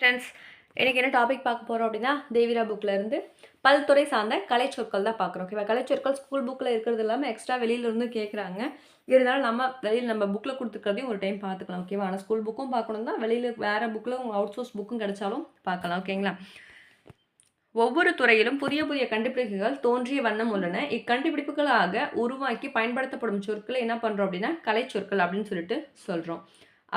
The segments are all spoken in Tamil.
ஃப்ரெண்ட்ஸ், எனக்கு என்ன டாபிக் பார்க்க போகிறோம் அப்படின்னா, தேவிரா புக்கில் இருந்து பல்துறை சார்ந்த கலைச்சொற்கள் தான் பார்க்குறோம். ஓகேவா? கலைச்சொற்கள் ஸ்கூல் புக்கில் இருக்கிறது இல்லாமல் எக்ஸ்ட்ரா வெளியிலேருந்து கேட்குறாங்க. இருந்தாலும் நம்ம புக்கில் கொடுத்துருக்கிறதையும் ஒரு டைம் பார்த்துக்கலாம். ஓகேவா? ஆனால் ஸ்கூல் புக்கும் பார்க்கணும் தான், வெளியில் வேறு புக்கில் அவுட் சோர்ஸ் புக்கும் கிடைச்சாலும் பார்க்கலாம். ஓகேங்களா? ஒவ்வொரு துறையிலும் புதிய புதிய கண்டுபிடிப்புகள் தோன்றிய வண்ணம் உள்ளன. இக்கண்டுபிடிப்புகளாக உருவாக்கி பயன்படுத்தப்படும் சொற்களை என்ன பண்ணுறோம் அப்படின்னா கலைச்சொற்கள் அப்படின்னு சொல்லிட்டு சொல்கிறோம்.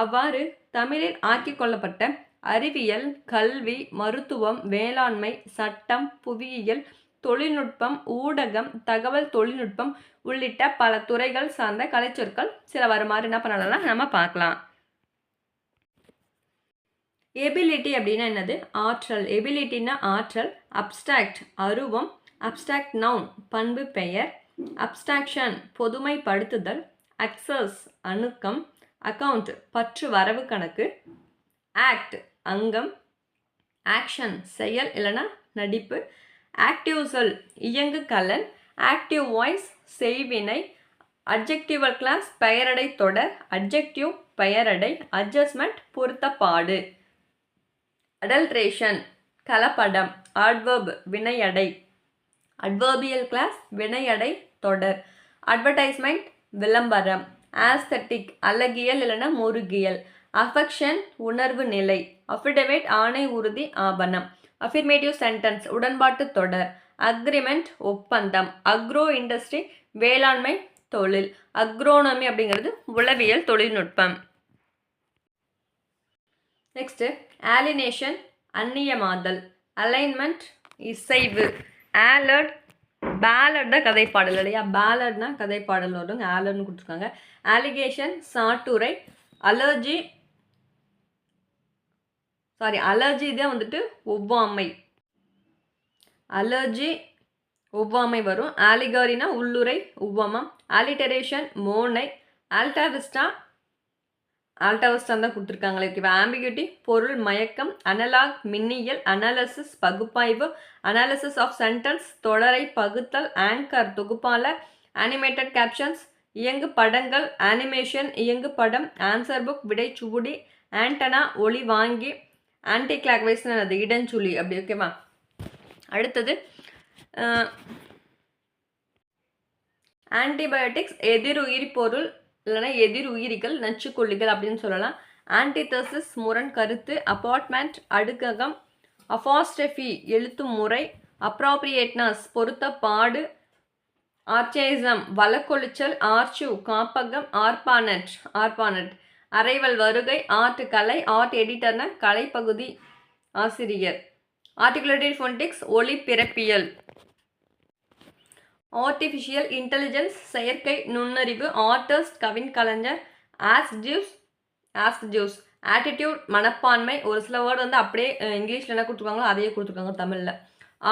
அவ்வாறு தமிழில் ஆக்கிக் கொள்ளப்பட்ட அறிவியல், கல்வி, மருத்துவம், வேளாண்மை, சட்டம், புவியியல், தொழில்நுட்பம், ஊடகம், தகவல் தொழில்நுட்பம் உள்ளிட்ட பல துறைகள் சார்ந்த கலைச்சொற்கள் சில வருமாறு என்ன பண்ணலாம்னா நம்ம பார்க்கலாம். எபிலிட்டி அப்படின்னா என்னது? ஆற்றல். எபிலிட்டின்னா ஆற்றல். அப்ஸ்ட்ராக்ட் அருவம். அப்ஸ்ட்ராக்ட் நவுன் பண்பு பெயர். அப்ஸ்ட்ராக்ஷன் பொதுமைப்படுத்துதல். அக்சஸ் அணுக்கம். அக்கவுண்ட் பற்று வரவு கணக்கு. ஆக்ட் அங்கம். ஆக்ஷன் செயல் இல்லைனா நடிப்பு. ஆக்டிவ் சொல் இயங்கு கலன். ஆக்டிவ் வாய்ஸ் செய்வினை. அட்ஜெக்டிவல் கிளாஸ் பெயரடை தொடர். அட்ஜெக்டிவ் பெயரடை. அட்ஜஸ்ட்மெண்ட் பொருத்தப்பாடு. அடல்ட்ரேஷன் கலப்படம். அட்வர்ப் வினையடை. அட்வர்பியல் கிளாஸ் வினையடை தொடர். அட்வர்டைஸ்மெண்ட் விளம்பரம். ஆஸ்தட்டிக் அழகியல் இல்லைனா முருகியல். அஃபெக்ஷன் உணர்வு நிலை. அஃபிடவிட் ஆணை உறுதி ஆவணம். அஃபிர்மேட்டிவ் சென்டென்ஸ் உடன்பாட்டு தொடர். அக்ரிமெண்ட் ஒப்பந்தம். அக்ரோ இண்டஸ்ட்ரி வேளாண்மை தொழில். அக்ரோனமி அப்படிங்கிறது உளவியல் தொழில்நுட்பம். நெக்ஸ்ட்டு ஆலினேஷன் அந்நியமாதல். அலைன்மெண்ட் இசைவு. ஆலர்ட் பேலட் தான் கதைப்பாடல் இல்லையா? பேலட்னா கதைப்பாடல் வருங்க. ஆலர்ட்னு கொடுத்துருக்காங்க. ஆலிகேஷன் சாட்டுரை. அலர்ஜி தான் வந்துட்டு ஒவ்வாமை. அலர்ஜி ஒவ்வாமை வரும். ஆலிகரினா உள்ளுரை உவமம். ஆலிட்டரேஷன் மோனை. ஆல்டாவிஸ்டா தான் கொடுத்துருக்காங்களே. ஓகேவா? ஆம்பிகியூட்டி பொருள் மயக்கம். அனலாக் மின்னியல். அனாலிசிஸ் பகுப்பாய்வு. அனாலிசிஸ் ஆஃப் சென்டென்ஸ் தொடரை பகுத்தல். ஆங்கர் தொகுப்பாளர். அனிமேட்டட் கேப்ஷன்ஸ் இயங்கு படங்கள். அனிமேஷன் இயங்கு படம். ஆன்சர் புக் விடை சுவடி. ஆண்டனா ஒளி வாங்கி. ஆன்டி கிளாக் வைஸ்னு அது இடஞ்சுழி அப்படி. ஓகேவா? அடுத்தது ஆன்டிபயோட்டிக்ஸ் எதிர் பொருள் இல்லைனா எதிர் உயிரிகள் நச்சுக்கொல்லிகள் அப்படின்னு சொல்லலாம். ஆன்டிதசிஸ் முரண் கருத்து. அப்பார்ட்மெண்ட் அடுக்ககம். அஃபாஸ்ட்ரஃபி எழுத்து முறை. அப்ராப்ரியேட்னஸ் பொருத்தப்பாடு. ஆர்ச்சைசம் வழக்கொழிச்சல். ஆர்ச்சு காப்பகம். ஆர்பானட் அரைவல் வருகை. ஆர்ட் கலை. ஆர்ட் எடிட்டர்னா கலைப்பகுதி ஆசிரியர். ஆர்டிகுலேட்டட் ஃபோனடிக்ஸ் ஒலி பிறப்பியல். ஆர்டிஃபிஷியல் இன்டெலிஜென்ஸ் செயற்கை நுண்ணறிவு. ஆர்டிஸ்ட் கவின்கலைஞர். ஆஸ்க் ஜூஸ் ஆட்டிடியூட் மனப்பான்மை. ஒரு சில வேர்டு வந்து அப்படியே இங்கிலீஷில் என்ன கொடுத்துருக்காங்களோ அதையே கொடுத்துருக்காங்க தமிழில்.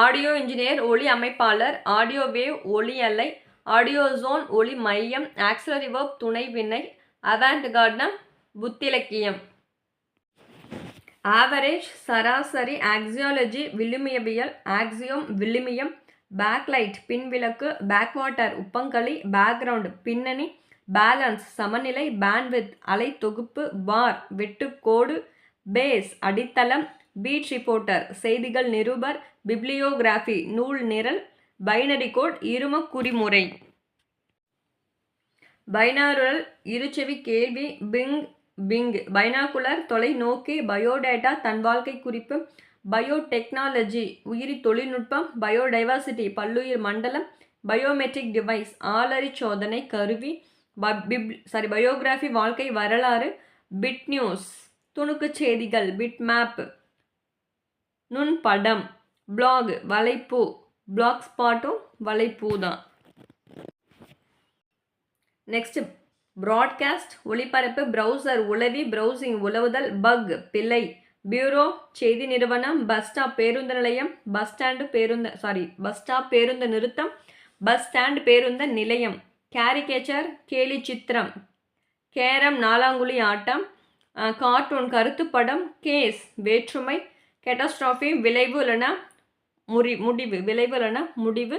ஆடியோ இன்ஜினியர் ஒளி அமைப்பாளர். ஆடியோ வேவ் ஒளி அலை. ஆடியோ ஜோன் ஒளி மையம். ஆக்சிலரி வெர்ப் துணை வினை. அவான்ட் கார்ட்னா புத்திலக்கியம். ஆவரேஜ் சராசரி. ஆக்சியாலஜி விழுமியவியல். ஆக்சியோம் விழுமியம். பேக்லைட் பின்விளக்கு. பேக்வாட்டர் உப்பங்களி. பேக்ரவுண்ட் பின்னணி. பேலன்ஸ் சமநிலை. பேண்ட்வித் அலை தொகுப்பு. பார் வெட்டுக்கோடு. பேஸ் அடித்தளம். பீட் ரிப்போர்ட்டர் செய்திகள் நிருபர். பிப்ளியோகிராஃபி நூல் நிரல். பைனரி கோட் இரும குறிமுறை. பைனாரல் இருச்செவி கேள்வி. பிங் பைனாகுலர் தொலைநோக்கி. பயோடேட்டா தன் வாழ்க்கை குறிப்பு. பயோடெக்னாலஜி உயிரி தொழில்நுட்பம். பயோடைவர்சிட்டி பல்லுயிர் மண்டலம். பயோமெட்ரிக் டிவைஸ் ஆளறி சோதனை கருவி. பயோகிராஃபி வாழ்க்கை வரலாறு. பிட் நியூஸ் துணுக்கு செய்திகள். பிட் மேப் நுண்படம். பிளாக் வலைப்பூ. பிளாக் ஸ்பாட்டும் வலைப்பூ தான். நெக்ஸ்ட் ப்ராட்காஸ்ட் ஒளிபரப்பு. ப்ரௌசர் உளவி. ப்ரௌசிங் உலவுதல். பக் பிழை. பியூரோ செய்தி நிறுவனம். பஸ் ஸ்டாப் பேருந்து நிலையம். பஸ் ஸ்டாப் பேருந்து நிறுத்தம். பஸ் ஸ்டாண்ட் பேருந்து நிலையம். கேரிகேச்சர் கேலி சித்திரம். கேரம் நாலாங்குழி ஆட்டம். கார்ட்டூன் கருத்துப்படம். கேஸ் வேற்றுமை. கேட்டாஸ்ட்ராஃபி விளைவு இல்லைனா முடிவு. விளைவு இல்லைனா முடிவு.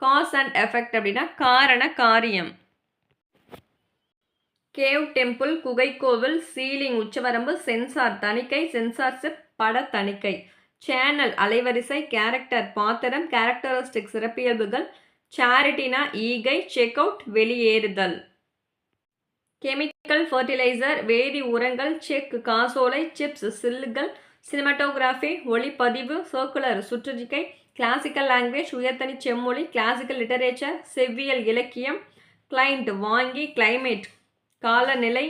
காஸ் அண்ட் எஃபெக்ட் அப்படின்னா காரண காரியம். கேவ் டெம்பிள் குகைக்கோவில். சீலிங் உச்சவரம்பு. சென்சார் தணிக்கை. சென்சார்ஷிப் பட தணிக்கை. சேனல் அலைவரிசை. கேரக்டர் பாத்திரம். கேரக்டரிஸ்டிக் சிறப்பியல்புகள். சேரிட்டினா ஈகை. செக் அவுட் வெளியேறுதல். கெமிக்கல் ஃபர்டிலைசர் வேதி உரங்கள். செக் காசோலை. சிப்ஸ் சில்லுகள். சினிமாட்டோகிராஃபி ஒளிப்பதிவு. சர்க்குலர் சுற்றறிக்கை. கிளாசிக்கல் லாங்குவேஜ் உயர்தனி செம்மொழி. கிளாசிக்கல் லிட்டரேச்சர் செவ்வியல் இலக்கியம். கிளைண்ட் வாங்கி. கிளைமேட் காலநிலை.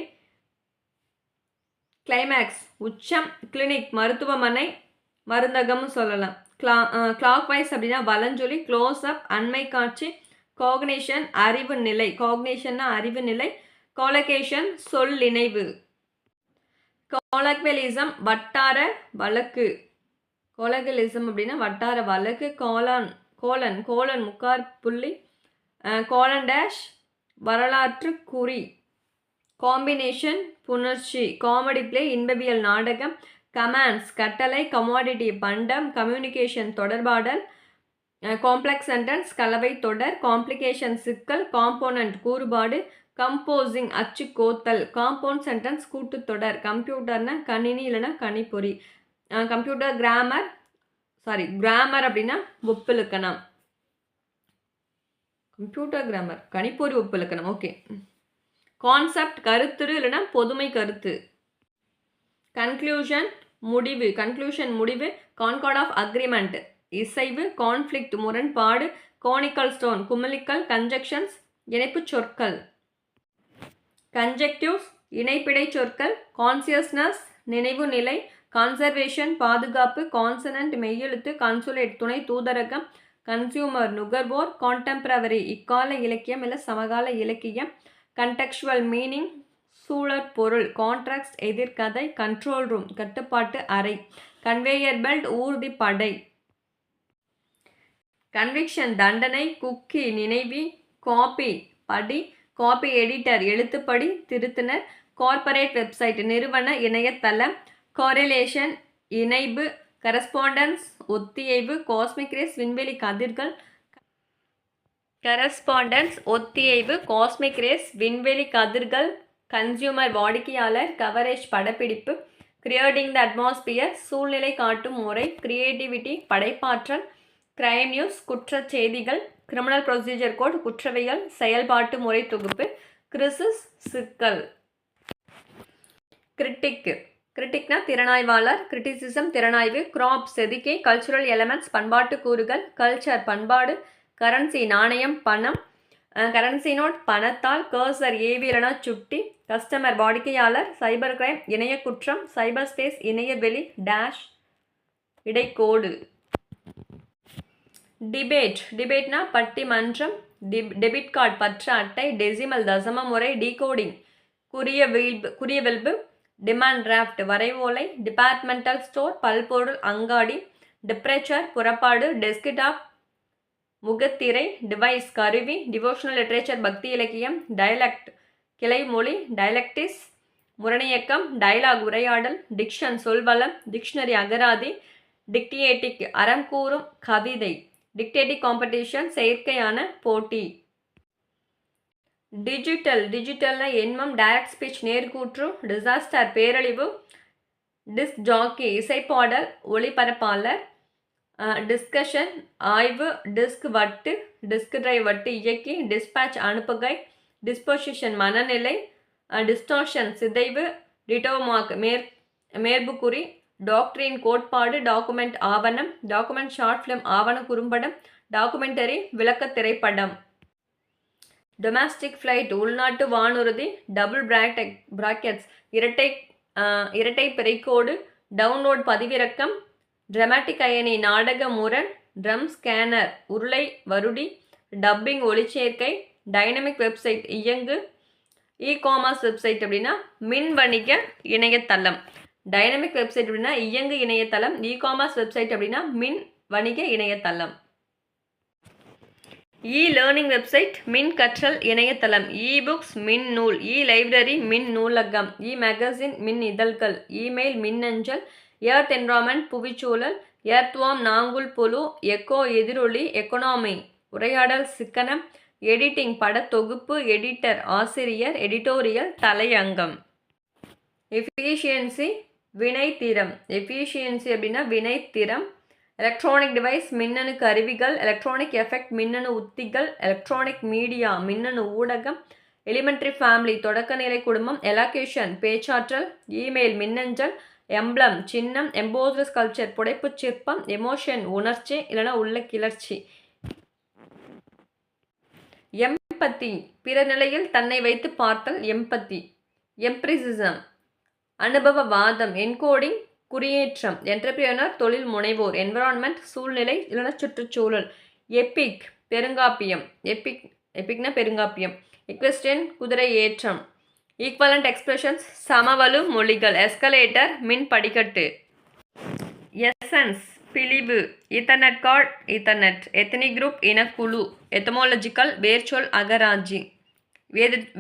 கிளைமேக்ஸ் உச்சம். கிளினிக் மருத்துவமனை மருந்தகம்னு சொல்லலாம். கிளாக் வைஸ் அப்படின்னா வலஞ்சொலி. க்ளோஸ் அப் அண்மை காட்சி. காக்னிஷன் அறிவு நிலை. காக்னிஷன்னா அறிவு நிலை. காலகேஷன் சொல்லிணைவு. காலக்வெலிசம் வட்டார வழக்கு. கோலகலிசம் அப்படின்னா வட்டார வழக்கு. கோலன் முக்கார் புள்ளி. கோலன் டேஷ் வரலாற்று குறி. காம்பினேஷன் புணர்ச்சி. காமெடி பிளே இன்பவியல் நாடகம். கமாண்ட்ஸ் கட்டளை. கமாடிட்டி பண்டம். கம்யூனிகேஷன் தொடர்பாடல். காம்ப்ளெக்ஸ் சென்டென்ஸ் கலவை தொடர். காம்ப்ளிகேஷன் சிக்கல். காம்போனன்ட் கூறுபாடு. கம்போசிங் அச்சு கோத்தல். Compound sentence கூட்டுத்தொடர். கம்ப்யூட்டர்னா கணினி இல்லைன்னா கணிப்பொறி. கம்ப்யூட்டர் கிராமர் அப்படின்னா ஒப்பிலக்கணம். கம்ப்யூட்டர் கிராமர் கணிப்பொறி ஒப்பிலக்கணம். ஓகே. கான்செப்ட் கருத்துரு இல்லைன்னா பொதுமை கருத்து. கன்க்ளூஷன் முடிவு. கன்க்ளூஷன் முடிவு. கான்கார்ட் ஆஃப் அக்ரிமெண்ட் இசைவு. கான்ஃப்ளிக்ட் முரண்பாடு. கோனிக்கல் ஸ்டோன் குமிழிக்கல். கன்ஜெக்ஷன்ஸ் இணைப்பு சொற்கள். கன்ஜெக்டிவ்ஸ் இணைப்பிடை சொற்கள். கான்சியஸ்னஸ் நினைவு நிலை. கான்சர்வேஷன் பாதுகாப்பு. கான்சனன்ட் மெய்யெழுத்து. கன்சுலேட் துணை தூதரகம். கன்சியூமர் நுகர்வோர். கான்டெம்பரவரி இக்கால இலக்கியம் இல்லை சமகால இலக்கியம். கண்டெக்சுவல் மீனிங் சூழற் பொருள். கான்ட்ராக்ட் எதிர்கதை. கண்ட்ரோல் ரூம் கட்டுப்பாட்டு அறை. கன்வேயர் பெல்ட் ஊர்தி படை. கன்விக்ஷன் தண்டனை. குக்கி நினைவி. காப்பி படி. காப்பி எடிட்டர் எழுத்துப்படி திருத்தினர். கார்ப்பரேட் வெப்சைட் நிறுவன இணையதளம். கோரிலேஷன் இணைப்பு. கரஸ்பாண்டன்ஸ் ஒத்தியைவு. காஸ்மிக் ரேஸ் விண்வெளி கதிர்கள். கரஸ்பாண்டன்ஸ் ஒத்தியைவு. காஸ்மிக் ரேஸ் விண்வெளி கதிர்கள். கன்சியூமர் வாடிக்கையாளர். கவரேஜ் படப்பிடிப்பு. கிரியேட்டிங் த அட்மாஸ்பியர் சூழ்நிலை காட்டும் முறை. கிரியேட்டிவிட்டி படைப்பாற்றல். கிரைம் நியூஸ் குற்றச் செய்திகள். கிரிமினல் ப்ரொசீஜர் கோட் குற்றவியல் செயல்பாட்டு முறை தொகுப்பு. கிரிசிஸ் சிக்கல். கிரிட்டிக்னா திறனாய்வாளர். கிரிட்டிசிசம் திறனாய்வு. கிராப் செதுக்கை. கல்ச்சுரல் எலமெண்ட்ஸ் பண்பாட்டு கூறுகள். கல்ச்சர் பண்பாடு. கரன்சி நாணயம் பணம். கரன்சி நோட் பணத்தால். கர்சர் ஏவியலனா சுட்டி. கஸ்டமர் வாடிக்கையாளர். சைபர் கிரைம் இணைய குற்றம். சைபர் ஸ்பேஸ் இணையவெளி டேஷ் இடைக்கோடு. டிபேட்னா பட்டிமன்றம். டெபிட் கார்டு பற்ற அட்டை. டெசிமல் தசம முறை. டீகோடிங் குறியவெல்பு. டிமாண்ட் டிராஃப்ட் வரைவோலை. டிபார்ட்மெண்டல் ஸ்டோர் பல்பொருள் அங்காடி. டிப்ரெச்சர் புறப்பாடு. டெஸ்க்டாப் முகத்திரை. டிவைஸ் கருவி. டிவோஷனல் லிட்ரேச்சர் பக்தி இலக்கியம். டயலக்ட் கிளைமொழி. டயலக்டிஸ் முரணியக்கம். டயலாக் உரையாடல். டிக்ஷன் சொல்வளம். டிக்ஷனரி அகராதி. டிக்டியேட்டிக் அறங்கூறும் கவிதை. டிக்டேட்டிக் காம்படிஷன் செயற்கையான போட்டி. டிஜிட்டல்னா எண்மம். டைரக்ட் ஸ்பீச் நேர்கூற்று. டிசாஸ்டர் பேரழிவு. டிஸ்க் ஜாக்கி இசைப்பாடல் ஒளிபரப்பாளர். டிஸ்கஷன் ஆய்வு. டிஸ்க் வட்டு. டிஸ்க் டிரைவ் வட்டு இயக்கி. டிஸ்பேட்ச் அனுப்புகை. டிஸ்பொசிஷன் மனநிலை. டிஸ்டார்ஷன் சிதைவு. டிட்டோமார்க் மேற்புக்குறி. டாக்ட்ரின் கோட்பாடு. டாக்குமெண்ட் ஆவணம். டாக்குமெண்ட் ஷார்ட் ஃபிலிம் ஆவண குறும்படம். டாக்குமெண்டரி விளக்க திரைப்படம். டொமஸ்டிக் ஃப்ளைட் உள்நாட்டு வானூர்தி. டபுள் பிராக்கெட்ஸ் இரட்டை பிறைக்கோடு. டவுன்லோட் பதிவிறக்கம். டிராமாட்டிக் அயனி நாடக முரண். ட்ரம் ஸ்கேனர் உருளை வருடி. டப்பிங் ஒளிச்சேர்க்கை. டைனமிக் வெப்சைட் இயங்கு. இ காமர்ஸ் வெப்சைட் அப்படின்னா மின் வணிக இணையதளம். டைனமிக் வெப்சைட் அப்படின்னா இயங்கு இணையதளம். இ காமர்ஸ் வெப்சைட் அப்படின்னா மின் வணிக இணையதளம். இ லேர்னிங் வெப்சைட் மின் கற்றல் இணையதளம். இ புக்ஸ் மின் நூல். இ லைப்ரரி மின் நூலகம். இ மேகசின் மின் இதழ்கள். இமெயில் மின்னஞ்சல். எர்த் என்விரான்மெண்ட் புவிச்சூழல். எர்த்வார்ம் நாங்குல் புழு. எக்கோ எதிரொலி. எக்கனாமி உரையாடல் சிக்கனம். எடிட்டிங் படத்தொகுப்பு. எடிட்டர் ஆசிரியர். எடிட்டோரியல் தலையங்கம். எஃபிஷியன்சி வினைத்திறம். எஃபிஷியன்சி அப்படின்னா வினைத்திறம். எலக்ட்ரானிக் டிவைஸ் மின்னணு கருவிகள். எலக்ட்ரானிக் எஃபெக்ட் மின்னணு உத்திகள். எலக்ட்ரானிக் மீடியா மின்னணு ஊடகம். எலிமெண்ட்ரி ஃபேமிலி தொடக்கநிலை குடும்பம். எலாகேஷன் பேச்சாற்றல். இமெயில் மின்னஞ்சல். எம்ப்ளம் சின்னம். எம்போஸ்டு ஸ்கல்ப்சர் புடைப்புச் சிற்பம். எமோஷன் உணர்ச்சி இல்லைனா உள்ள கிளர்ச்சி. எம்பத்தி பிற நிலையில் தன்னை வைத்து பார்த்தல் எம்பத்தி. எம்பிரிசிசம் அனுபவவாதம். என்கோடிங் குறியேற்றம். என்டர்பிரினர் தொழில் முனைவோர். என்விரான்மெண்ட் சூழ்நிலை இல்லைனா சுற்றுச்சூழல். எபிக் பெருங்காப்பியம். எபிக்னா பெருங்காப்பியம். எக்வெஸ்டியன் குதிரை ஏற்றம். ஈக்வலண்ட் எக்ஸ்பிரஷன்ஸ் சமவலு மொழிகள். எஸ்கலேட்டர் மின் படிக்கட்டு. எசன்ஸ் பிழிவு. Ethernet card Ethernet. Ethnic group இனக்குழு. எத்தமோலஜிக்கல் வேர்ச்சொல் அகராதி.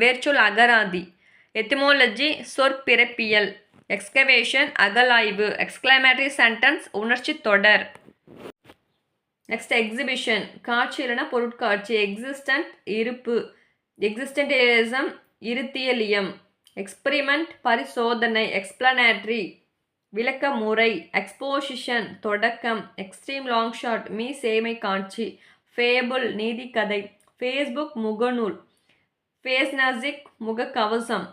வேர்ச்சொல் அகராதி. எத்திமோலஜி சொற்பிறப்பியல். எக்ஸ்கவேஷன் அகலாய்வு. எக்ஸ்கிளமேட்டரி சென்டென்ஸ் உணர்ச்சி தொடர். நெக்ஸ்ட் எக்ஸிபிஷன் காட்சி இல்லைனா பொருட்காட்சி. எக்ஸிஸ்டன்ட் இருப்பு. எக்ஸிஸ்டன்டேலிசம் இருத்தியலியம். எக்ஸ்பிரிமெண்ட் பரிசோதனை. எக்ஸ்பிளனேட்ரி விளக்க முறை. எக்ஸ்போசிஷன் தொடக்கம். எக்ஸ்ட்ரீம் லாங் ஷாட் மீ சேமை காட்சி. ஃபேபுல் நீதிக்கதை. ஃபேஸ்புக் முகநூல். ஃபேஸ்நாசிக் முகக்கவசம்.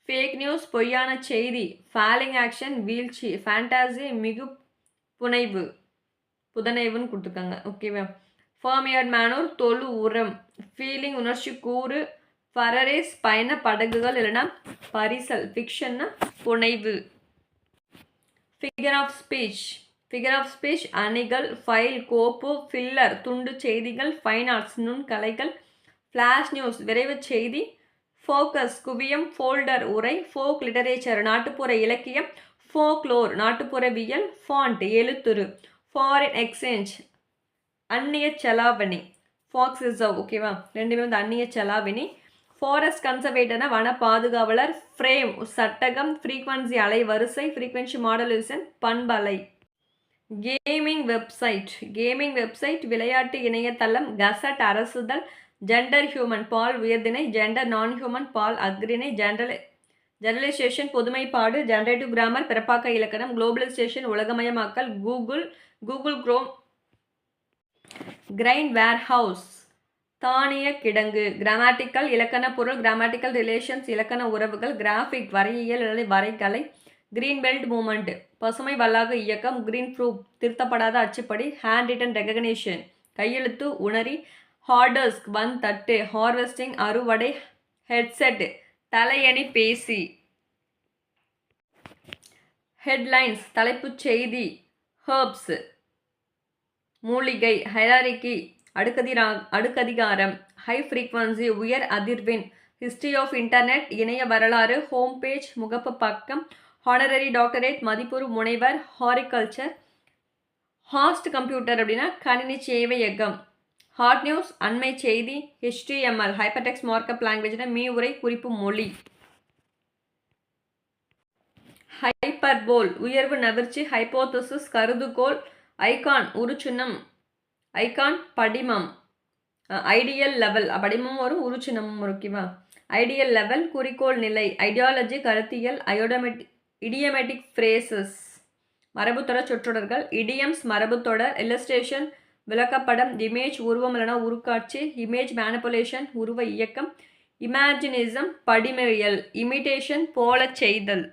ஃபேக் நியூஸ் பொய்யான செய்தி. ஃபாலிங் ஆக்ஷன் வீழ்ச்சி. ஃபேண்டாசி மிகு புதனைவுன்னு கொடுத்துருக்காங்க. ஓகேவா. ஃபர்மியர்ட் மேனூர் தொழு உரம். ஃபீலிங் உணர்ச்சி கூறு. ஃபரரேஸ் பயண படகுகள் இல்லைனா பரிசல். ஃபிக்ஷன்னா புனைவு. Figure of speech. Figure of speech அணிகள். ஃபைல் கோப்பு. ஃபில்லர் துண்டு செய்திகள். ஃபைன் ஆர்ட்ஸ் நுண்கலைகள். ஃப்ளாஷ் நியூஸ் விரைவு செய்தி. ஃபோக்கஸ் குவியம். ஃபோல்டர் உரை. ஃபோக் லிட்டரேச்சர் நாட்டுப்புற இலக்கியம். ஃபோக்லோர் நாட்டுப்புறவியல். ஃபாண்ட் எழுத்துரு. ஃபாரின் எக்ஸ்சேஞ்ச் அந்நிய செலாவணி. Forex reserve. ஓகேவா, ரெண்டுமே வந்து அந்நிய செலாவணி. ஃபாரஸ்ட் கன்சர்வேட்டர்னா வன பாதுகாவலர். ஃப்ரேம் சட்டகம். ஃப்ரீக்வன்சி அலை வரிசை. ஃப்ரீக்வன்சி மாடுலேஷன் பண்பலை. Gaming website. கேமிங் வெப்சைட் விளையாட்டு இணையதளம். கசட் அரசுதல். ஜெண்டர் ஹியூமன் பால் உயர்திணை. ஜெண்டர் நான் ஹியூமன் பால் அக்ரிணை. ஜெனரலைசேஷன் பொதுமைப்பாடு. ஜெனரேட்டிவ் கிராமர் பிறப்பாக்க இலக்கணம். குளோபலைசேஷன் உலகமயமாக்கல். Google chrome. கிரைன் வேர்ஹவுஸ் தானிய கிடங்கு. கிராமட்டிக்கல் இலக்கண பொருள். கிராமட்டிக்கல் ரிலேஷன்ஸ் இலக்கண உறவுகள். கிராஃபிக் வரையியல் வரைகலை. கிரீன் பெல்ட் மூமெண்ட் பசுமை வல்லாக இயக்கம். கிரீன் ப்ரூப் திருத்தப்படாத அச்சுப்படி. ஹேண்ட் ரிட்டன் ரெகக்னிஷன் கையெழுத்து உணரி. ஹார்டஸ்க் வன் தட்டு. ஹார்வெஸ்டிங் அறுவடை. ஹெட்செட் தலையணி பேசி. ஹெட்லைன்ஸ் தலைப்புச் செய்தி. ஹெர்ப்ஸ் மூலிகை. ஹைராரிக்கி அடுக்கதிகாரம். ஹை ஃப்ரீக்வன்சி உயர் அதிர்வெண். ஹிஸ்ட்ரி ஆஃப் இன்டர்நெட் இணைய வரலாறு. ஹோம் பேஜ் முகப்பு பக்கம். ஹானரரி டாக்டரேட் மதிப்புறு முனைவர். ஹாரிகல்ச்சர். ஹாஸ்ட் கம்ப்யூட்டர் அப்படின்னா கணினி சேவையகம். ஹாட் நியூஸ் அண்மை செய்தி. HTML ஹைப்பர்டெக்ஸ்ட் மார்க்அப் லாங்குவேஜ்னா மீவுரை குறிப்பு மொழி. ஹைப்பர்போல் உயர்வு நவிர்ச்சி. ஹைப்போதசிஸ் கருதுகோள். ஐகான் உருச்சின்னம். ஐகான் படிமம். ஐடியல் லெவல் படிமம் ஒரு உருச்சின்னமும் ஓகேவா. ஐடியல் லெவல் குறிக்கோள் நிலை. ஐடியாலஜி கருத்தியல். இடியமேட்டிக் ஃப்ரேசஸ் மரபுத்தொடர் சொற்றொடர்கள். இடியம்ஸ் மரபுத்தொடர். இல்லஸ்ட்ரேஷன் விளக்கப்படம். இமேஜ் உருவம் இல்லைனா உருக்காட்சி. இமேஜ் மேனிப்புலேஷன் உருவ இயக்கம். இமேஜினிசம் படிமையல். இமிடேஷன் போல செய்தல்.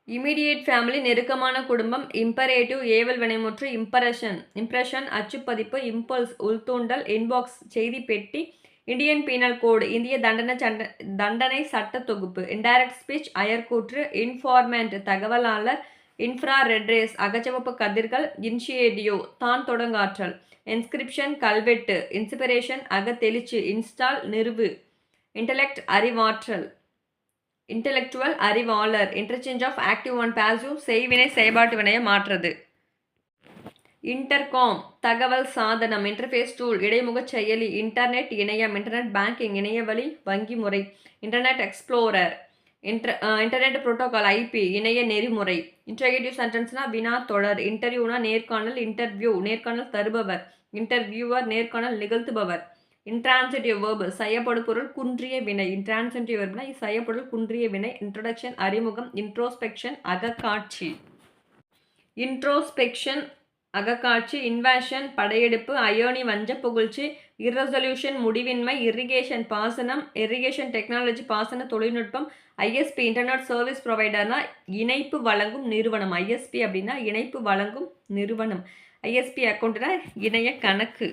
இமிடியேட் ஃபேமிலி நெருக்கமான குடும்பம். இம்பரேட்டிவ் ஏவல் வினைமுற்று. இம்ப்ரெஷன் அச்சுப்பதிப்பு. இம்பல்ஸ் உள்தூண்டல். இன்பாக்ஸ் செய்தி பெட்டி. இந்தியன் பீனல் கோடு இந்திய தண்டனை சட்ட தொகுப்பு. இன்டைரக்ட் ஸ்பீச் அயர்கூற்று. இன்ஃபார்மெண்ட் தகவலாளர். இன்ஃப்ரா ரெட் ரேஸ் அகச்சிவப்பு கதிர்கள். இன்ஷியேடியோ தான் தொடங்காற்றல். இன்ஸ்கிரிப்ஷன் கல்வெட்டு. இன்ஸ்பிரேஷன் அகத்தெளிச்சு. இன்ஸ்டால் நிறுவு. இன்டலெக்ட் அறிவாற்றல். இன்டலெக்சுவல் அறிவாளர். Interchange of active and passive செய்வினை செயல்பாட்டு வினையை மாற்றுறது. இன்டர்காம் தகவல் சாதனம். இன்டர்ஃபேஸ் டூல் இடைமுக செயலி. இன்டர்நெட் இணையம். இன்டர்நெட் பேங்கிங் இணையவழி வங்கி முறை. Internet explorer. Internet protocol IP இணைய நெறிமுறை. இன்டர்கேட்டிவ் சென்டென்ஸ்னா வினா தொடர். இன்டர்வியூனா நேர்காணல். இன்டர்வியூ நேர்காணல் தருபவர். இன்டர்வியூவர் நேர்காணல் நிகழ்த்துபவர். இன்ட்ரான்சிட்டிவ் வேர்பு செய்யப்படு பொருள் குன்றிய வினை. இன்ட்ரான்சிட்டிவ் வேர்ப்னா செய்யப்பொருள் குன்றிய வினை. இன்ட்ரோடக்ஷன் அறிமுகம். இன்ட்ரோஸ்பெக்ஷன் அகக்காட்சி. இன்ட்ரோஸ்பெக்ஷன் அகக்காட்சி. இன்வாஷன் படையெடுப்பு. அயோனி வஞ்ச புகழ்ச்சி. இர்ரெசல்யூஷன் முடிவின்மை. இரிகேஷன் பாசனம். இரிகேஷன் டெக்னாலஜி பாசன தொழில்நுட்பம். ஐஎஸ்பி இன்டர்நெட் சர்வீஸ் ப்ரொவைடர்னா இணைப்பு வழங்கும் நிறுவனம். ஐஎஸ்பி அப்படின்னா இணைப்பு வழங்கும் நிறுவனம். ஐஎஸ்பி அக்கௌண்ட்னா இணைய கணக்கு.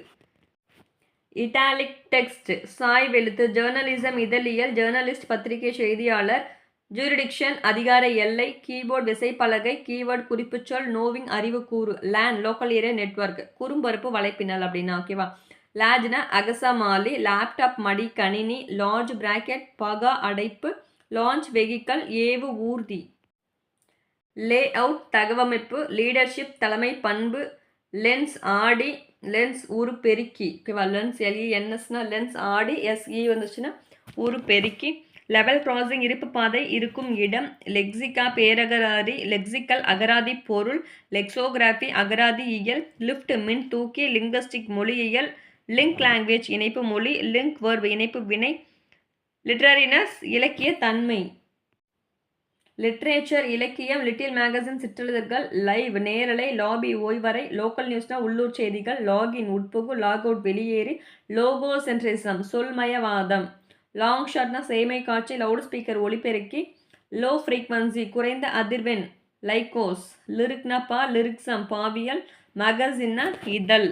இட்டாலிக் டெக்ஸ்ட் சாய்வெழுத்து. ஜேர்னலிசம் இதழியல். ஜேர்னலிஸ்ட் பத்திரிகை செய்தியாளர். ஜூரிடிக்ஷன் அதிகார எல்லை. கீபோர்டு விசைப்பலகை. கீவேர்டு குறிப்புச்சொல். நோவிங் அறிவுக்கூறு. LAN local area network. குறும்பருப்பு வலைப்பின்னல் அப்படின்னா ஓகேவா. லேஜ்னா அகசமாலி. லேப்டாப் மடி கணினி. லார்ஜ் பிராக்கெட் பகா அடைப்பு. லான்ச் வெஹிக்கல் ஏவு ஊர்தி. Lay out தகவமைப்பு. லீடர்ஷிப் தலைமை பண்பு. லென்ஸ் ஆடி. லென்ஸ் உரு பெருக்கி ஓகேவா. லென்ஸ் எல்இஎன்எஸ்னா லென்ஸ் ஆடி. எஸ்இ வந்துச்சுன்னா உரு பெருக்கி. லெவல் கிராசிங் இருப்பு பாதை இருக்கும் இடம். லெக்சிகா பேரகராதி. லெக்சிக்கல் அகராதி பொருள். லெக்ஸோகிராஃபி அகராதி இயல். லிஃப்ட் மின் தூக்கி. லிங்கஸ்டிக் மொழியியல். லிங்க் லாங்குவேஜ் இணைப்பு மொழி. லிங்க் வேர்ப் இணைப்பு வினை. லிட்ரரினஸ் இலக்கிய தன்மை. லிட்ரேச்சர் இலக்கியம். லிட்டில் மேகசின் சிற்றிதழ்கள். லைவ் நேரலை. லாபி ஓய்வறை. லோக்கல் நியூஸ்னா உள்ளூர் செய்திகள். லாகின் உட்புகு. லாக் அவுட் வெளியேறி. லோகோ சென்ட்ரிசம் சொல்மயவாதம். லாங் ஷாட்னா சேமை காட்சி. லவுட் ஸ்பீக்கர் ஒலிபெருக்கி. லோ ஃப்ரீக்வன்சி குறைந்த அதிர்வெண். லைகோஸ். லிரிக்னா பா. லிரிக்ஸம் பாவியல். மகசின்னா இதழ்.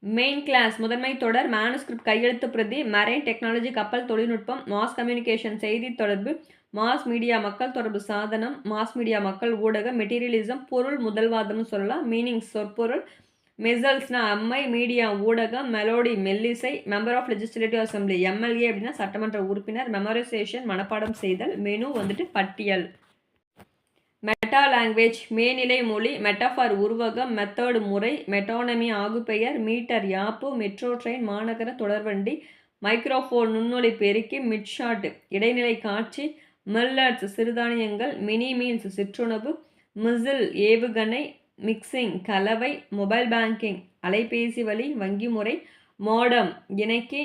மெயின் கிளாஸ் முதன்மை தொடர். மேனுஸ்கிரிப்ட் கையெழுத்து பிரதி. மரைன் டெக்னாலஜி கப்பல் தொழில்நுட்பம். மாஸ் கம்யூனிகேஷன் செய்தி தொடர்பு. மாஸ் மீடியா மக்கள் தொடர்பு சாதனம். மாஸ் மீடியா மக்கள் ஊடகம். மெட்டீரியலிசம் பொருள் முதல்வாதம்னு சொல்லலாம். மீனிங் சொற்பொருள். மெசல்ஸ்னா அம்மை. மீடியா ஊடகம். மெலோடி மெல்லிசை. Member of legislative assembly MLA அப்படின்னா சட்டமன்ற உறுப்பினர். மெமரைசேஷன் மனப்பாடம் செய்தல். மெனு வந்துட்டு பட்டியல். மெட்டா லாங்குவேஜ் மேல்நிலை மொழி. மெட்டாஃபார் உருவகம். மெத்தேடு முறை. மெட்டானமி ஆகுபெயர். மீட்டர் யாப்பு. மெட்ரோ ட்ரெயின் மாநகர தொடர்வண்டி. மைக்ரோஃபோன் நுண்ணொலி பெருக்கி. மிட்ஷாட் இடைநிலை காட்சி. மில்லட்ஸ் சிறுதானியங்கள். Mini meals சிற்றுணவு. மிசில் ஏவுகணை. மிக்சிங் கலவை. மொபைல் பேங்கிங் அலைபேசி வழி வங்கி முறை. மோடம் இணைக்கி.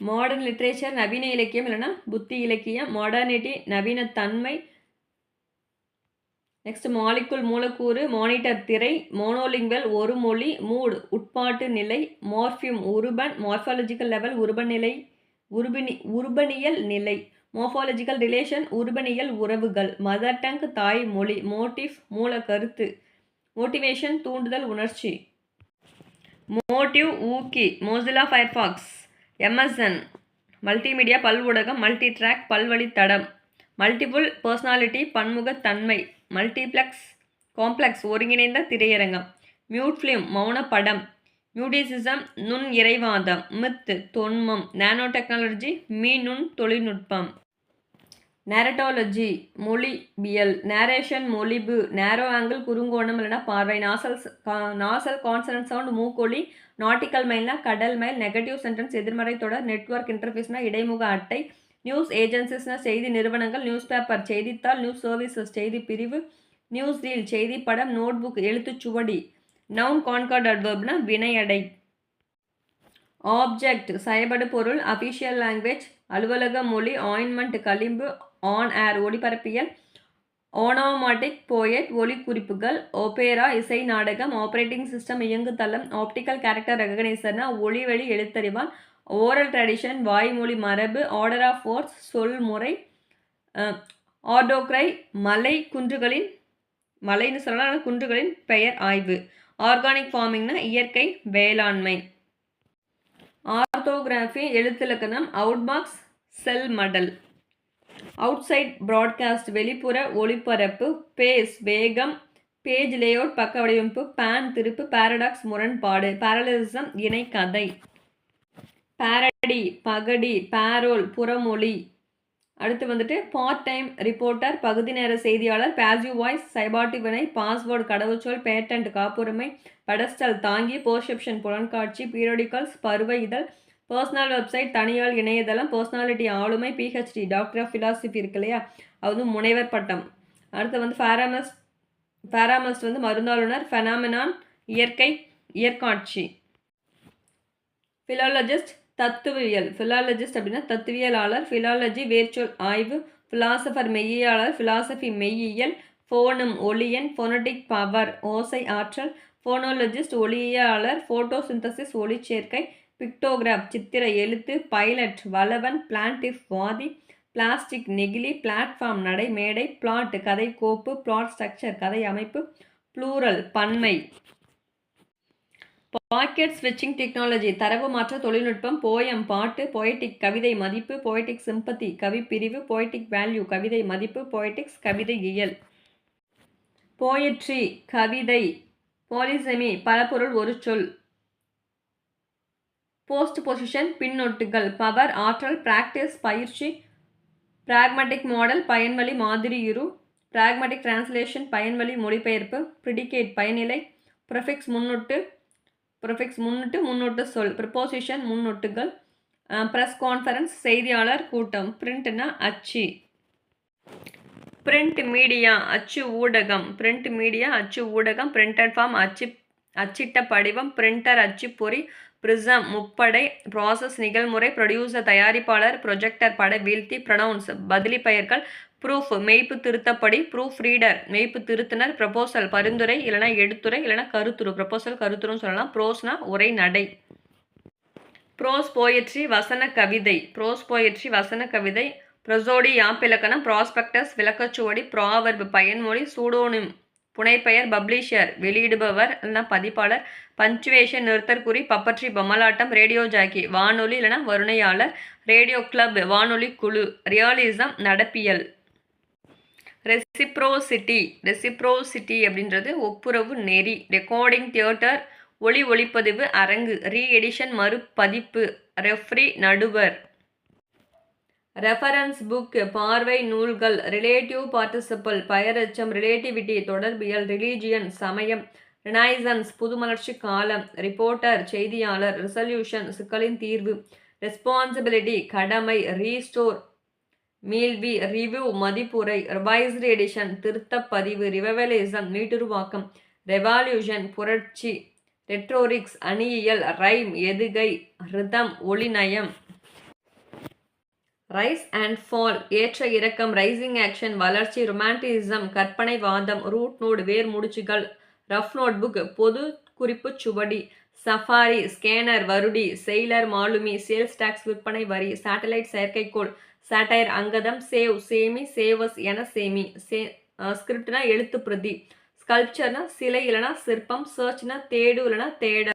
மாடர்ன் லிட்ரேச்சர் நவீன இலக்கியம் இல்லைன்னா புத்தி இலக்கியம். மாடர்னிட்டி நவீனத்தன்மை. நெக்ஸ்ட் மாலிகுல் மூலக்கூறு. மானிட்டர் திரை. மோனோலிங்குவல் ஒரு மொழி. மூட் உட்பாட்டு நிலை. மார்ஃபியம் உருபன். Morphological level உருபநிலை. உருபனியல் நிலை. மோர்ஃபாலஜிக்கல் ரிலேஷன் உருபனியல் உறவுகள். மதர் டங் தாய் மொழி. மோட்டிவ் மூல கருத்து. மோட்டிவேஷன் தூண்டுதல் உணர்ச்சி. மோட்டிவ் ஊக்கி. Mozilla Firefox. எம்எஸ்என் மல்டிமீடியா பல் ஊடகம். மல்டி ட்ராக் பல்வழி தடம். மல்டிபிள் பர்சனாலிட்டி பன்முகத்தன்மை. மல்டிப்ளெக்ஸ் காம்ப்ளெக்ஸ் ஒருங்கிணைந்த திரையரங்கம். மியூட் ஃபிலிம் மௌன படம். மியூடிசிசம் நுண் இறைவாதம். மித் தொன்மம். நானோ டெக்னாலஜி மீநுண் தொழில்நுட்பம். நேரட்டாலஜி மொழிபியல். நேரேஷன் மொழிபு. நேரோ ஆங்கிள் குறுங்கோணம் இல்லைனா பார்வை. நாசல் கான்சனன்ட் சவுண்ட் மூக்கொலி. நாட்டிக்கல் மைல்னா கடல் மைல். நெகட்டிவ் சென்டென்ஸ் எதிர்மறை தொடர். நெட்வொர்க் இன்டர்ஃபேஸ்னா இடைமுக அட்டை. நியூஸ் ஏஜென்சிஸ்னா செய்தி நிறுவனங்கள். நியூஸ் பேப்பர் செய்தித்தாள். நியூஸ் சர்வீசஸ் செய்தி பிரிவு. நியூஸ் ரீல் செய்தி படம். நோட்புக் எழுத்துச்சுவடி. நவுன் கான்கார்ட் அட்வர்ப்னா வினையடை. ஆப்ஜெக்ட் செயல்படு பொருள். அஃபிஷியல் லாங்குவேஜ் அலுவலக மொழி. ஆயின்மெண்ட் களிம்பு. ஆன் ஏர் ஒளிபரப்பியல். ஓனோமாட்டிக் போயட் ஒலிக்குறிப்புகள். ஒபேரா இசை நாடகம். ஆப்ரேட்டிங் சிஸ்டம் இயங்குதளம். ஆப்டிக்கல் கேரக்டர் ரெகனைசர்னா ஒளிவெளி எழுத்தறிவான். ஓரல் ட்ரெடிஷன் வாய்மொழி மரபு. ஆர்டர் ஆஃப் வேர்ட்ஸ் சொல்முறை. ஆர்டோக்ரை மலை குன்றுகளின் மலைன்னு சொல்லலாம் குன்றுகளின் பெயர் ஆய்வு. ஆர்கானிக் ஃபார்மிங்னா இயற்கை வேளாண்மை. ஆர்த்தோகிராஃபி எழுத்திலக்கணம். அவுட்பாக்ஸ் செல் மடல். அவுட்சைட் ப்ராட்காஸ்ட் வெளிப்புற ஒளிபரப்பு. பேஸ் வேகம். பேஜ் லேஅவுட் பக்க வடிவமைப்பு. பேன் திருப்பு. பாரடாக்ஸ் முரண்பாடு. பேரலிசம் இணை கதை. பாரடி பகடி. பேரோல் புறமொழி. அடுத்து வந்துட்டு பார்ட் டைம் ரிப்போர்ட்டர் பகுதி நேர செய்தியாளர். பாசிவ் வாய்ஸ் சைபாட்டு வினை. பாஸ்வேர்டு கடவுச்சொல். பேட்டன்ட் காப்புரிமை. பெடஸ்டல் தாங்கி. பெர்செப்ஷன் புலன்காட்சி. பீரியாடிக்கல்ஸ் பருவ இதழ். பர்சனல் வெப்சைட் தனியால் இணையதளம். பர்சனாலிட்டி ஆளுமை. பிஹெச்டி டாக்டர் ஆஃப் ஃபிலாசபி இருக்கு இல்லையா அது முனைவர் பட்டம். அடுத்து வந்து ஃபேராமஸ்ட் வந்து மருந்தாளுநர். ஃபெனாமினான் இயற்கை இயற்காட்சி. ஃபிலாலஜிஸ்ட் தத்துவியல். ஃபிலாலஜிஸ்ட் அப்படின்னா தத்துவியலாளர். ஃபிலாலஜி வேர்ச்சொல் ஆய்வு. ஃபிலாசபர் மெய்யியலாளர். ஃபிலாசபி மெய்யியல். ஃபோனம் ஒளியன். ஃபோனடிக் பவர் ஓசை ஆற்றல். ஃபோனோலஜிஸ்ட் ஒளியியலாளர். ஃபோட்டோசிந்தசிஸ் ஒளிச்சேர்க்கை. பிக்டோகிராஃப் சித்திர எழுத்து. பைலட் வளவன். பிளான்டிஃப் வாதி. பிளாஸ்டிக் நெகிழி. பிளாட்ஃபார்ம் நடை மேடை. பிளாட் கதை கோப்பு. பிளாட் ஸ்ட்ரக்சர் கதை அமைப்பு. ப்ளூரல் பன்மை. பாக்கெட் ஸ்விட்சிங் டெக்னாலஜி தரவு மாற்ற தொழில்நுட்பம். போயம் பாட்டு. பொயட்டிக் கவிதை மதிப்பு. பொயட்டிக் சிம்பத்தி கவிப்பிரிவு. பொயட்டிக் வேல்யூ கவிதை மதிப்பு. பொயட்டிக்ஸ் கவிதை இயல். போயட்ரி கவிதை. பாலிசெமி பலபொருள் ஒரு சொல். போஸ்ட் பொசிஷன் பின்னொட்டுகள். பவர் ஆற்றல். பிராக்டிஸ் பயிற்சி. பிராக்மேட்டிக் மாடல் பயன்வழி மாதிரியுரு. பிராக்மேட்டிக் டிரான்ஸ்லேஷன் பயன்வழி மொழிபெயர்ப்பு. ப்ரிடிகேட் பயனிலை. ப்ரிஃபிக்ஸ் முன்னொட்டு. முன்னொட்டு சொல். ப்ரிப்போசிஷன் முன்னொட்டுகள். ப்ரெஸ் கான்ஃபரன்ஸ் செய்தியாளர் கூட்டம். பிரிண்ட்னா அச்சு. பிரிண்ட் மீடியா அச்சு ஊடகம். பிரிண்ட் மீடியா அச்சு ஊடகம். பிரிண்டட் ஃபார்ம் அச்சிட்ட படிவம். பிரிண்டர் அச்சுப்பொறி. பிரிசம் முப்படை. ப்ராசஸ் நிகழ்முறை. ப்ரொடியூசர் தயாரிப்பாளர். ப்ரொஜெக்டர் பட வீழ்த்தி. ப்ரொனவுன்ஸ் பதிலி பெயர்கள். ப்ரூஃப் மெய்ப்பு திருத்தப்படி. ப்ரூஃப் ரீடர் மெய்ப்பு திருத்தினர். ப்ரொபோசல் பரிந்துரை இல்லைனா எடுத்துரை இல்லைனா கருத்துரு. ப்ரொபோசல் கருத்துருன்னு சொல்லலாம். ப்ரோஸ்னா உரை நடை. ப்ரோஸ் போயட்ரி வசன கவிதை. ப்ரோஸ் போயட்ரி வசன கவிதை. ப்ரொசோடி யாப்பிலக்கணம். ப்ராஸ்பெக்டஸ் விளக்கச்சுவடி. ப்ராவர்பு பயன்மொழி. சூடோனிம் புனைப்பெயர். பப்ளிஷர் வெளியிடுபவர் இல்லைனா பதிப்பாளர். பஞ்சுவேஷன் நிறுத்தற்குறி. பப்பட்ரி பொம்மலாட்டம். ரேடியோ ஜாக்கி வானொலி இல்லைனா வருணையாளர். ரேடியோ கிளப் வானொலி குழு. ரியாலிசம் நடப்பியல். ரெசிப்ரோசிட்டி அப்படின்றது ஒப்புரவு நெறி. ரெக்கார்டிங் தியேட்டர் ஒளிப்பதிவு அரங்கு. ரீஎடிஷன் மறுபதிப்பு. ரெஃப்ரி நடுவர். ரெஃபரன்ஸ் புக் பார்வை நூல்கள். ரிலேட்டிவ் பார்ட்டிசிபிள் பெயரெச்சம். ரிலேட்டிவிட்டி தொடர்பியல். ரிலீஜியன் சமயம். ரினைசன்ஸ் புதுமலர்ச்சி காலம். ரிப்போர்ட்டர் செய்தியாளர். ரிசல்யூஷன் சிக்கலின் தீர்வு. ரெஸ்பான்சிபிலிட்டி கடமை. ரீஸ்டோர் மீள்வி. ரிவ்யூ மதிப்புரை. ரிவைஸ்டு எடிஷன் திருத்தப்பதிவு. ரிவைவலிசம் மீட்டுருவாக்கம். ரெவால்யூஷன் புரட்சி. ரெட்ரோரிக்ஸ் அணியியல். ரைம் எதுகை. ரிதம் ஒளிநயம். ரைஸ் அண்ட் ஃபால் ஏற்ற இறக்கம். ரைசிங் ஆக்ஷன் வளர்ச்சி. ரொமான்டிசிசம் கற்பனைவாதம். ரூட் நோடு வேர் முடிச்சுகள். ரஃப் நோட் புக் பொது குறிப்பு சுவடி. சஃபாரி ஸ்கேனர் வருடி. செயிலர் மாலுமி. சேல்ஸ் டாக்ஸ் விற்பனை வரி. சேட்டலைட் செயற்கைக்கோள். சாட்டையர் அங்கதம். சேவ் சேமி. சேவஸ் என சேமி. ஸ்கிரிப்ட்னா எழுத்து பிரதி. ஸ்கல்ப்சர்னா சிலை இல்லைனா சிற்பம். சர்ச்னா தேடு இல்லைனா தேட.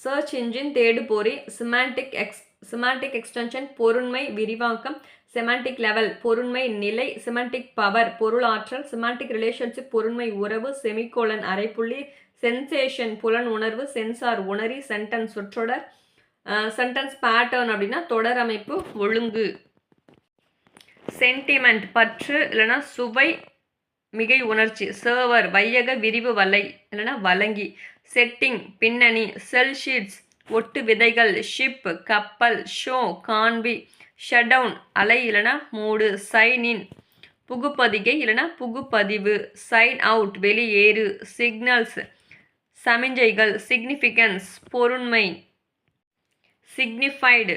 சர்ச் இன்ஜின் தேடு பொறி. சிமாண்டிக் எக்ஸ்டென்ஷன் பொருண்மை விரிவாக்கம். செமாண்டிக் லெவல் பொருண்மை நிலை. சிமெண்டிக் பவர் பொருளாற்றல். சிமாண்டிக் ரிலேஷன்ஷிப் பொருண்மை உறவு. செமிகோலன் அரைப்புள்ளி. சென்சேஷன் புலன் உணர்வு. சென்சார் உணரி. சென்டென்ஸ் சொற்றொடர். சென்டென்ஸ் பேட்டர்ன் அப்படின்னா தொடர் அமைப்பு ஒழுங்கு. சென்டிமெண்ட் பற்று இல்லைனா சுவை மிகை உணர்ச்சி. சர்வர் வையக விரிவு வலை இல்லைனா வழங்கி. செட்டிங் பின்னணி. செல் ஷீட்ஸ் ஒட்டு விதைகள். ஷிப் கப்பல். ஷோ காண்பி. ஷட்டவுன் அலை இல்லைனா மூடு. சைன் இன் புகுப்பதிகை இல்லைனா புகுப்பதிவு. சைன் அவுட் வெளியேறு. சிக்னல்ஸ் சமிஞ்சைகள். சிக்னிஃபிகன்ஸ் பொருண்மை. சிக்னிஃபைடு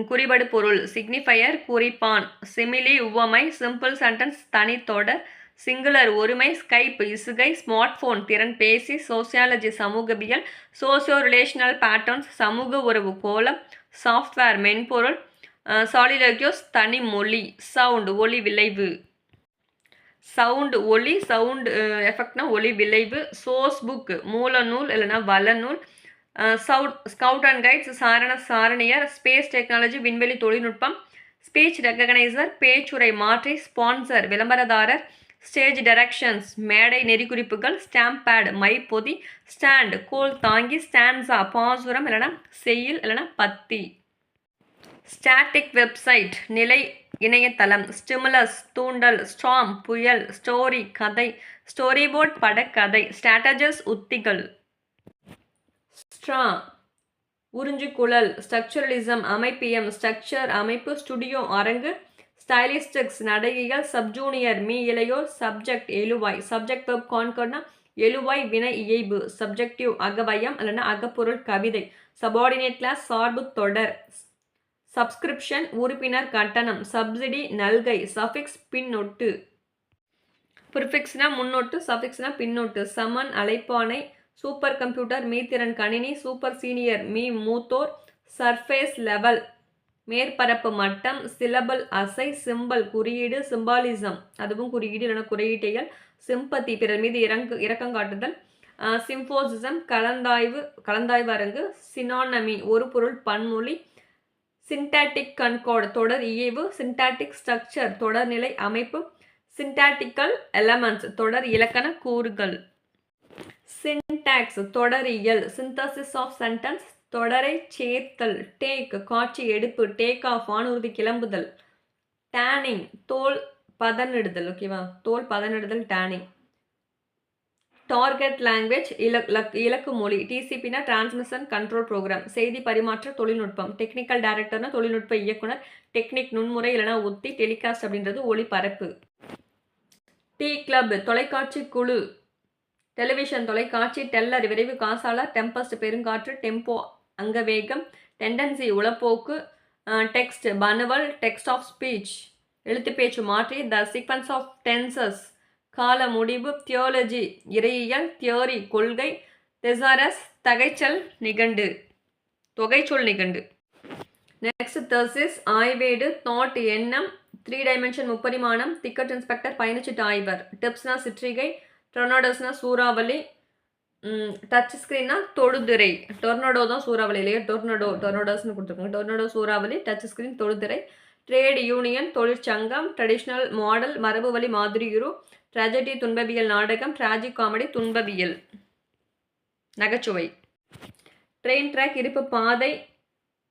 குறிபடு பொருள். சிக்னிஃபையர் குறிப்பான். சிமிலி உவமை. சிம்பிள் சென்டென்ஸ் தனித்தொடர். சிங்குலர் ஒருமை. ஸ்கைப் இசுகை. ஸ்மார்ட் போன் திறன்பேசி. சோசியாலஜி சமூகவியல். சோசியோ ரிலேஷனல் பேட்டர்ன்ஸ் சமூக உறவு கோலம். சாஃப்ட்வேர் மென்பொருள். சாலிலோக்யோஸ் தனி மொழி. சவுண்ட் ஒலி விளைவு. சவுண்ட் ஒலி. சவுண்ட் எஃபெக்ட்னா ஒலி விளைவு. சோர்ஸ் புக் மூல நூல் இல்லைனா வளநூல். ஸ்கவுட் அண்ட் கைட்ஸ் சாரணியர். ஸ்பேஸ் டெக்னாலஜி விண்வெளி தொழில்நுட்பம். ஸ்பீச் ரெகனைசர் பேச்சுரை மாற்றி. ஸ்பான்சர் விளம்பரதாரர். ஸ்டேஜ் டைரக்ஷன்ஸ் மேடை நெறிக்குறிப்புகள். ஸ்டாம்ப் பேட் மைப்பொதி. ஸ்டாண்ட் கோல் தாங்கி. ஸ்டான்ஸா பாசுரம் இல்லைனா செய்யுள் இல்லைனா பத்தி. ஸ்டாட்டிக் வெப்சைட் நிலை இணையதளம். ஸ்டிமுலஸ் தூண்டல். ஸ்டார்ம் புயல். ஸ்டோரி கதை. ஸ்டோரிபோர்ட் படக்கதை. ஸ்ட்ராட்டஜஸ் உத்திகள். ஸ்ட்ரா உறிஞ்சுகுழல். ஸ்ட்ரக்சரலிசம் அமைப்பியம். ஸ்ட்ரக்சர் அமைப்பு. ஸ்டுடியோ அரங்கு. ஸ்டைலிஸ்டிக்ஸ் நடிகைகள். சப்ஜூனியர் மீ இளையோர். சப்ஜெக்ட் எழுவாய். சப்ஜெக்ட் வெப் கான்கர்னா எழுவாய் வினை இயைபு சப்ஜெக்டிவ் அகவயம் இல்லைன்னா அகப்பொருள் கவிதை. சபார்டினேட் கிளாஸ் சார்பு தொடர். சப்ஸ்கிரிப்ஷன் உறுப்பினர் கட்டணம். சப்சிடி நல்கை. சஃபிக்ஸ் பின்னொட்டு. ப்ரிஃபிக்ஸ்னா முன்னொட்டு, சஃபிக்ஸ்னா பின்னொட்டு. சமன் அழைப்பானை. சூப்பர் கம்ப்யூட்டர் மீத்திறன் கணினி. சூப்பர் சீனியர் மூத்தோர். சர்ஃபேஸ் லெவல் மேற்பரப்பு மட்டம். சிலபல் அசை. சிம்பல் குறியீடு. சிம்பாலிசம் அதுவும் குறியீடு இல்லைன்னா குறியீட்டைகள். சிம்பத்தி பிறர் மீது இரக்கம் காட்டுதல். சிம்போசிசம் கலந்தாய்வு அரங்கு. சினானமி ஒரு பொருள் பன்மொழி. சின்டாட்டிக் கன்கார்டு தொடர் இயைவு. சின்டாட்டிக் ஸ்ட்ரக்சர் தொடர்நிலை அமைப்பு. சின்டாட்டிக்கல் எலமெண்ட்ஸ் தொடர் இலக்கண கூறுகள். சின்டாக்ஸ் தொடரியல். சிந்தசிஸ் ஆஃப் சென்டென்ஸ் தொடரை சேர்த்தல். டேக் காட்சி எடுப்பு. டேக் ஆஃப் வானூர்தி கிளம்புதல். டேனிங் தோல் பதனிடுதல். ஓகேவா, தோல் பதனிடுதல் டேனிங். டார்கெட் லாங்குவேஜ் இலக்கு மொழி. டிசிபினா டிரான்ஸ்மிஷன் கண்ட்ரோல் ப்ரோக்ராம் செய்தி பரிமாற்ற தொழில்நுட்பம். டெக்னிக்கல் டைரக்டர்னா தொழில்நுட்ப இயக்குனர். டெக்னிக் நுண்முறை இல்லைனா உத்தி. டெலிகாஸ்ட் அப்படின்றது ஒளிபரப்பு. டி கிளப் தொலைக்காட்சி குழு. டெலிவிஷன் தொலைக்காட்சி. டெல்லர் விரைவு காசாளர். டெம்பஸ்ட் பெருங்காற்று. டெம்போ அங்கவேகம். டெண்டன்சி உளப்போக்கு. டெக்ஸ்ட் பனுவல். டெக்ஸ்ட் ஆஃப் ஸ்பீச் எழுத்துப்பேச்சு மாற்றி. த சீக்வன்ஸ் ஆஃப் டென்சஸ் கால முடிவு. தியோலஜி இறையியல். தியோரி கொள்கை. தெசாரஸ் தகைச்சல் நிகண்டு தொகைச்சொல் நிகண்டு. நெக்ஸ்ட் தெசிஸ் ஆய்வேடு. தாட் எண்ணம். 3 டைமென்ஷன் முப்பரிமாணம். டிக்கெட் இன்ஸ்பெக்டர் பயணச்சீட்டு ஆய்வர். டிப்ஸ்னா சிற்றிகை. டொர்னாடோஸ்னா சூறாவளி. டச் ஸ்க்ரீன்னா தொடுதிரை. டொர்னடோ தான் சூறாவளி இல்லையா, டொர்னடோஸ்னு கொடுத்துருக்காங்க. டொர்னடோ சூறாவளி. டச் ஸ்க்ரீன் தொடுதிரை. ட்ரேட் யூனியன் தொழிற்சங்கம். ட்ரெடிஷ்னல் மாடல் மரபு வழி மாதிரியுரு. ட்ராஜடி துன்பவியல் நாடகம். டிராஜிக் காமெடி துன்பவியல் நகைச்சுவை. ட்ரெயின் ட்ராக் இருப்பு பாதை.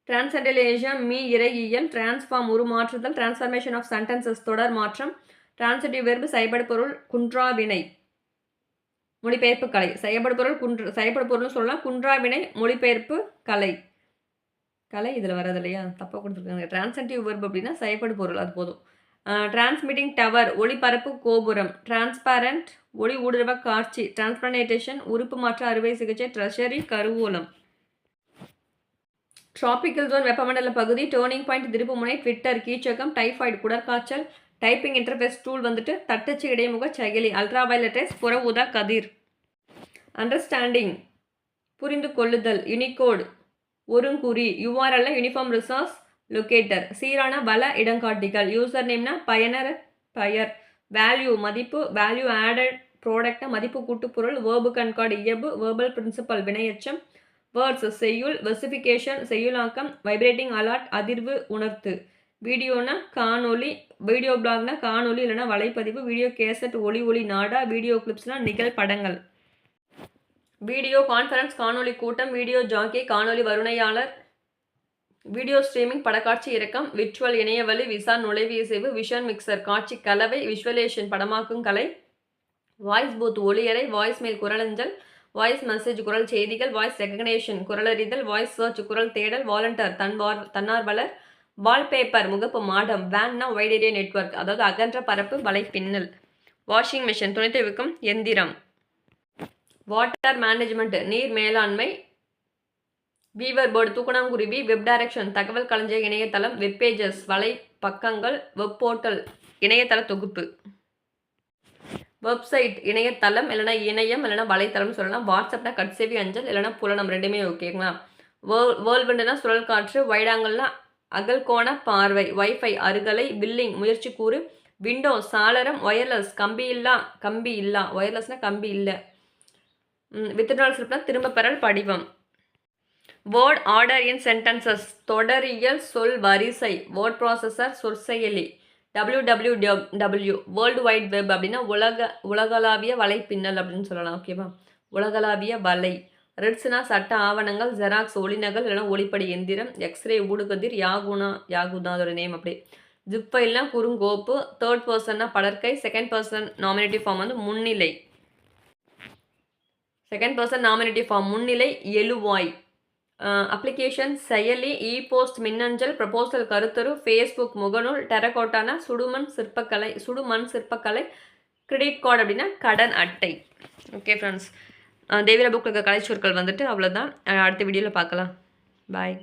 டிரான்சென்டலேஷன் இறையியல். டிரான்ஸ்ஃபார்ம் உருமாற்றுதல். டிரான்ஸ்ஃபர்மேஷன் ஆஃப் சென்டென்சஸ் தொடர் மாற்றம். டிரான்சிட்டிவ் வெர்பு செயல்படு பொருள் குன்றாவினை மொழிபெயர்ப்பு கலை. செயல்படு பொருள்னு சொல்லலாம். குன்றாவினை மொழிபெயர்ப்பு கலை. இதில் வர்றது இல்லையா, தப்பாக கொடுத்துருக்காங்க. டிரான்சிட்டிவ் வெர்பு அப்படின்னா செயல்படு பொருள், அது போதும். டிரான்ஸ்மிட்டிங் டவர் ஒளிபரப்பு கோபுரம். டிரான்ஸ்பேரண்ட் ஒளி ஊடுருவ காட்சி. டிரான்ஸ்பிளான்டேஷன் உறுப்பு மாற்ற அறுவை சிகிச்சை. ட்ரெஷரி கருவூலம். டிராபிக்கல் ஜோன் வெப்பமண்டல பகுதி. டேர்னிங் பாயிண்ட் திருப்புமுனை. ட்விட்டர் கீச்சகம். டைஃபாய்டு குடற்காய்ச்சல். டைப்பிங் இன்டர்ஃபேஸ் டூல் வந்துட்டு தட்டச்சு இடைமுக செயலி. அல்ட்ராவயலட் ரேஸ் புற ஊதா கதிர். அண்டர்ஸ்டாண்டிங் புரிந்து கொள்ளுதல். யூனிகோடு ஒருங்குறி. URL uniform resource locator. சீரான வள இடங்காட்டிகள். யூசர் நேம்னா பயனர் பெயர். வேல்யூ மதிப்பு. வேல்யூ ஆடட் ப்ராடக்ட்னா மதிப்பு கூட்டுப்பொருள். வேர்பு கண்கார்டு இயல்பு. Verbal principal வினையச்சம். வேர்ட்ஸ் செய்யுள். வெசிஃபிகேஷன் செய்யுளாக்கம். வைப்ரேட்டிங் அலர்ட் அதிர்வு உணர்த்து. வீடியோனா காணொலி. வீடியோ பிளாக்னா காணொலி இல்லைனா வலைப்பதிவு. வீடியோ கேசட் ஒளி நாடா. வீடியோ கிளிப்ஸ்னால் நிகழ்படங்கள். வீடியோ கான்ஃபரன்ஸ் காணொலி கூட்டம். வீடியோ ஜாக்கி காணொலி வருணையாளர். வீடியோ ஸ்ட்ரீமிங் படக்காட்சி இறக்கம். விர்ச்சுவல் இணையவழி. விசா நுழைவியசைவு. விஷன் மிக்சர் காட்சி கலவை. விஷுவலேஷன் படமாக்கும் கலை. வாய்ஸ் பூத் ஒளியறை. வாய்ஸ் மெயில் குரலஞ்சல். வாய்ஸ் மெசேஜ் குரல் செய்திகள். வாய்ஸ் ரெகக்னேஷன் குரலறிதல். வாய்ஸ் சர்ச் குரல் தேடல். வாலண்டியர் தன்னார்வலர். வால்பேப்பர் முகப்பு மாடம். வேன்னா வைட் ஏரியா நெட்வொர்க் அதாவது அகன்ற பரப்பு வலைப்பின்னல். வாஷிங் மிஷின் துணி துவைக்கும் எந்திரம். வாட்டர் மேனேஜ்மெண்ட் நீர் மேலாண்மை. வீவர் போர்டு தூக்கணாங்குருவி. வெப் டைரக்ஷன் தகவல் களஞ்சிய இணையதளம். வெப் பேஜஸ் வலை பக்கங்கள். வெப் போர்ட்டல் இணையதள தொகுப்பு. வெப்சைட் இணையதளம் இல்லைனா இணையம் இல்லைனா வலைத்தளம் சொல்லலாம். வாட்ஸ்அப்னா கட்சேவி அஞ்சல் இல்லைனா புலனம் ரெண்டுமே ஓகேங்களா. வேர்ல்டுனா சுழல் காற்று. வைடாங்கல்னா அகல்கோண பார்வை. வைஃபை அருகலை. பில்லிங் முயற்சி கூறு. விண்டோ சாளரம். ஒயர்லெஸ் கம்பி இல்லா. ஒயர்லெஸ்னா கம்பி இல்லை. வித்ட்ரால் ஸ்லிப்னா திரும்ப பெறல் படிவம். வேர்ட் ஆர்டர் இன் சென்டென்சஸ் தொடரியல் சொல் வரிசை. வேர்ட் ப்ராசஸர் சொற்செயலி. www வேர்ல்டு வைட் வெப் அப்படின்னா உலகளாவிய வலைப்பின்னல் அப்படின்னு சொல்லலாம். ஓகேவா, உலகளாவிய வலை. ரெட்ஸ்னா சட்ட ஆவணங்கள். ஜெராக்ஸ் ஒளிநகல் இல்லைனா ஒளிப்படி எந்திரம். எக்ஸ்ரே ஊடுகதிர். யாகுனா அதோட நேம் அப்படி. ஜிப் ஃபைல்னா குறுங்கோப்பு. தேர்ட் பர்சன்னா படற்கை. செகண்ட் பர்சன் நாமினேட்டிவ் ஃபார்ம் வந்து முன்னிலை. செகண்ட் பர்சன் நாமினேட்டிவ் ஃபார்ம் முன்னிலை. எழுவாய். அப்ளிகேஷன் செயலி. இ போஸ்ட் மின்னஞ்சல். ப்ரப்போசல் கருத்தரு. ஃபேஸ்புக் முகநூல். டெரகோட்டானா சுடுமண் சிற்பக்கலை. கிரெடிட் கார்டு அப்படின்னா கடன் அட்டை. ஓகே ஃப்ரெண்ட்ஸ், தேவிரா புக்கில் இருக்க கலைச்சொற்கள் வந்துட்டு அவ்வளோதான். அடுத்த வீடியோவில் பார்க்கலாம். பாய்.